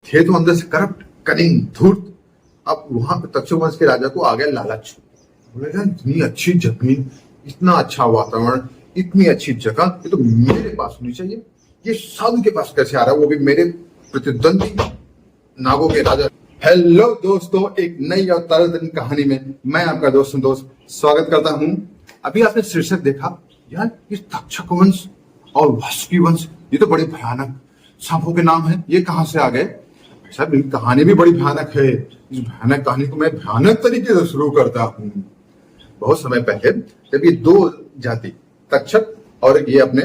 थे तो अंदर से करप्ट, कनिंग, धूर्त। अब वहां पे तक्षक वंश के राजा को आ गया लालच। बोले यार इतनी अच्छी जमीन, इतना अच्छा वातावरण, इतनी अच्छी जगह, ये तो मेरे पास होनी चाहिए। ये साधु के पास कैसे आ रहा है, वो भी मेरे प्रतिद्वंदी नागों के राजा। हेलो दोस्तों, एक नई और ताज़ातरीन कहानी में मैं आपका दोस्त संतोष स्वागत करता हूं। अभी आपने शीर्षक देखा, यार ये तक्षक वंश और वासुकी वंश, ये तो बड़े भयानक सांपों के नाम है, ये कहां से आ गए? साहब इनकी कहानी भी बड़ी भयानक है। इस भयानक कहानी को मैं भयानक तरीके से शुरू करता हूँ। बहुत समय पहले जब ये दो जाति तक्षक और ये अपने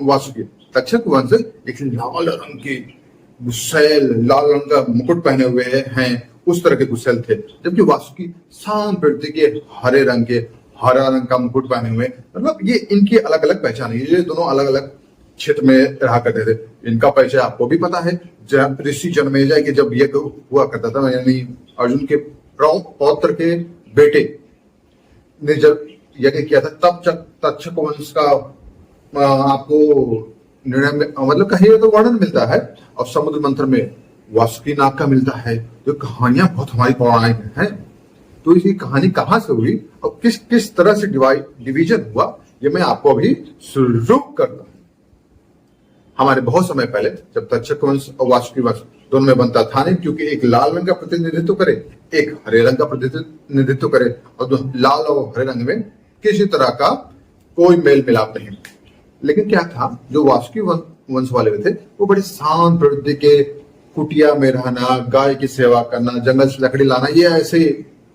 वासुकी, तक्षक वंश एक लाल रंग के गुस्सैल, लाल रंग का मुकुट पहने हुए हैं, उस तरह के गुस्सैल थे, जबकि वासुकी शांत प्रकृति के हरे रंग के, हरा रंग का मुकुट पहने हुए। मतलब ये इनकी अलग अलग पहचान है। ये दोनों अलग अलग क्षेत्र में रहा करते थे। इनका परिचय आपको भी पता है, ऋषि जनमेजय के जब यज्ञ हुआ करता था, यानी अर्जुन के पौत्र के बेटे ने जब यज्ञ किया था, तब तक्षक वंश का आपको निर्णय में मतलब कहीं तो वर्णन मिलता है, और समुद्र मंथन में वासुकी नाग का मिलता है। जो कहानियां बहुत हमारी पौराणिक हैं। तो इसकी कहानी कहां से हुई और किस किस तरह से डिवीजन हुआ, ये मैं आपको अभी शुरू करता हूं। हमारे बहुत समय पहले जब तक्षक वंश और वासुकी वंश दोनों में बनता था नहीं, क्योंकि एक लाल रंग का प्रतिनिधित्व करे, एक हरे रंग का प्रतिनिधित्व करे, और लाल और हरे रंग में किसी तरह का कोई मेल मिलाप नहीं। लेकिन क्या था, जो वासुकी वंश वाले थे वो बड़े शांत प्रवृत्ति के, कुटिया में रहना, गाय की सेवा करना, जंगल से लकड़ी लाना, ये ऐसे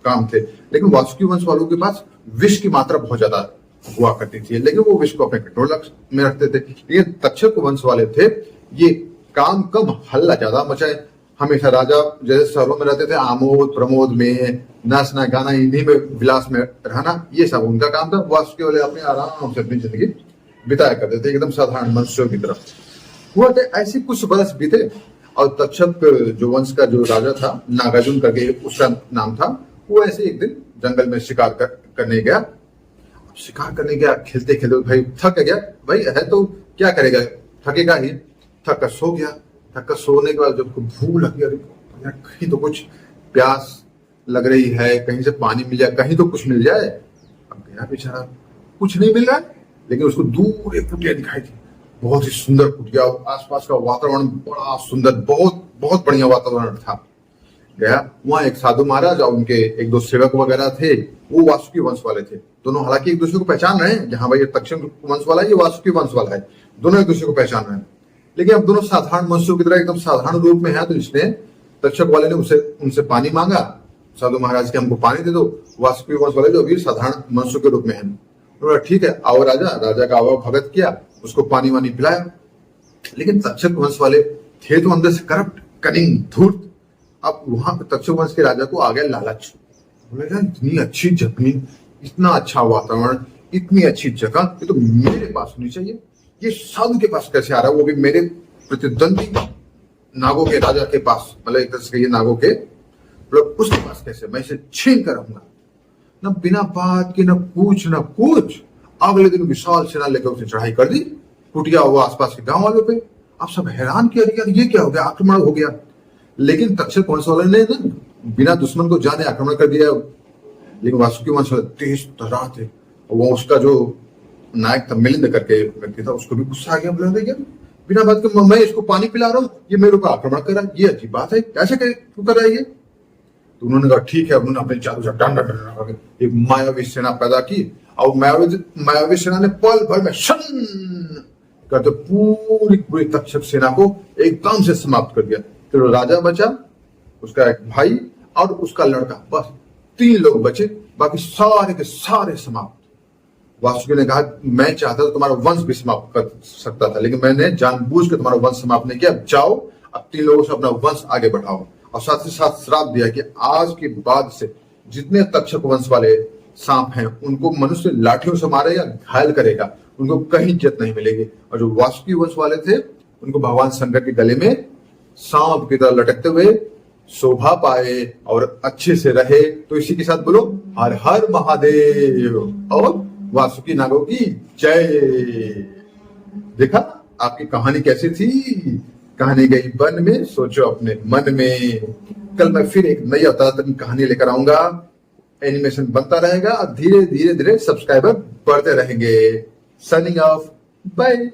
काम थे। लेकिन वासुकी वंश वालों के पास विष की मात्रा बहुत ज्यादा हुआ करती थी, लेकिन वो विष को अपने कंट्रोल में रखते थे। लेकिन तक्षक वंश वाले थे, ये काम कम, हल्ला ज्यादा मचाए। हमेशा राजा जैसे शहरों में रहते थे, आमोद प्रमोद में नाचना गाना, इन्हीं में विलास में रहना, ये सब उनका काम था। वासुकी वाले अपने आराम से अपनी जिंदगी बिताया करते थे, एकदम साधारण मनुष्यों की तरफ। हुआ थे ऐसे कुछ बरस बीते, और तक्षक जो वंश का जो राजा था, नागार्जुन करके उसका नाम था, वो ऐसे एक दिन जंगल में शिकार करने गया। शिकार करने गया, खेलते खेलते भाई थक गया। भाई है तो क्या करेगा, थकेगा ही। थक कर सो गया। थक कर सोने के बाद जब भूख लगी, अरे कहीं तो कुछ प्यास लग रही है, कहीं से पानी मिल जाए, कहीं तो कुछ मिल जाए। अब गया बेचारा, कुछ नहीं मिल रहा है, लेकिन उसको दूर एक कुटिया दिखाई थी, बहुत ही सुंदर कुटिया। आसपास का वातावरण बड़ा सुंदर, बहुत बहुत बढ़िया वातावरण था। गया वहां, एक साधु महाराज और उनके एक दो सेवक वगैरह थे, वो वासुकी वंश वाले थे। दोनों हालांकि एक दूसरे को पहचान रहे हैं, जहां भाई ये तक्षक वंश वाला है, ये वासुकी वंश वाला है, दोनों एक दूसरे को पहचान रहे हैं। लेकिन अब दोनों साधारण मनुष्यों की तरह एकदम साधारण रूप में है। तो इसने तक्षक वाले ने उनसे पानी मांगा, साधु महाराज के हमको पानी दे दो। वासुकी वंश वाले जो अभी साधारण मनुष्यों के रूप में है, ठीक है आओ राजा का आवा भगत किया, उसको पानी वानी पिलाया। लेकिन तक्षक वंश वाले थे तो अंदर से करप्ट, कनिंग, धूर्त। अब वहां पे तक्षक वंश के राजा को आ गया लालच। बोले यार इतनी अच्छी जमीन, इतना अच्छा वातावरण, इतनी अच्छी जगह, ये तो मेरे पास होनी चाहिए। ये साधु के पास कैसे आ रहा है, वो भी मेरे प्रतिद्वंदी नागों के राजा के पास, मतलब एक तरह से ये नागों के, मतलब उसके पास कैसे, मैं इसे छीन कर रहूंगा। न बिना बात के, न कुछ। अगले दिन विशाल सेना लेकर उसने चढ़ाई कर दी कुटिया हुआ आसपास के गांव वालों पे। अब सब हैरान किया, यार ये क्या हो गया, आक्रमण हो गया। लेकिन तक्षक वंश वाले ने ना बिना दुश्मन को जाने आक्रमण कर दिया। लेकिन वासुकी वंश वाले तेज तर्रार थे, और वो उसका जो नायक था, मिलिंद करके व्यक्ति था, उसको भी गुस्सा आ गया। बोला यार बिना बात के मैं इसको पानी पिला रहा हूँ, ये मेरे ऊपर आक्रमण कर रहा है, ये अजीब बात है, कैसे कर रहा है ये। तो उन्होंने कहा ठीक है। उन्होंने अपने चारों से एक मायावी सेना पैदा की, और मायावी सेना ने पल भर में शन करते पूरी तक्षक सेना को एकदम से समाप्त कर दिया। तो राजा बचा, उसका एक भाई और उसका लड़का, बस 3 लोग बचे, बाकी सारे के सारे समाप्त। वासुकी ने कहा मैं चाहता था तुम्हारा वंश भी समाप्त कर सकता था, लेकिन मैंने जानबूझ के तुम्हारा वंश समाप्त नहीं किया। अब जाओ, अब 3 लोगों से अपना वंश आगे बढ़ाओ। और साथ ही साथ श्राप दिया कि आज के बाद से जितने तक्षक वंश वाले सांप हैं, उनको मनुष्य लाठियों से मारे या घायल करेगा, उनको कहीं इज्जत नहीं मिलेगी। और जो वासुकी वंश वाले थे, उनको भगवान शंकर के गले में सांप की तरह लटकते हुए शोभा पाए और अच्छे से रहे। तो इसी के साथ बोलो हर हर महादेव और वासुकी नागों की जय। देखा आपकी कहानी कैसी थी, कहानी गई वन में, सोचो अपने मन में। कल मैं फिर एक नई अवतार कहानी लेकर आऊंगा, एनिमेशन बनता रहेगा और धीरे धीरे धीरे सब्सक्राइबर बढ़ते रहेंगे। Signing off, bye.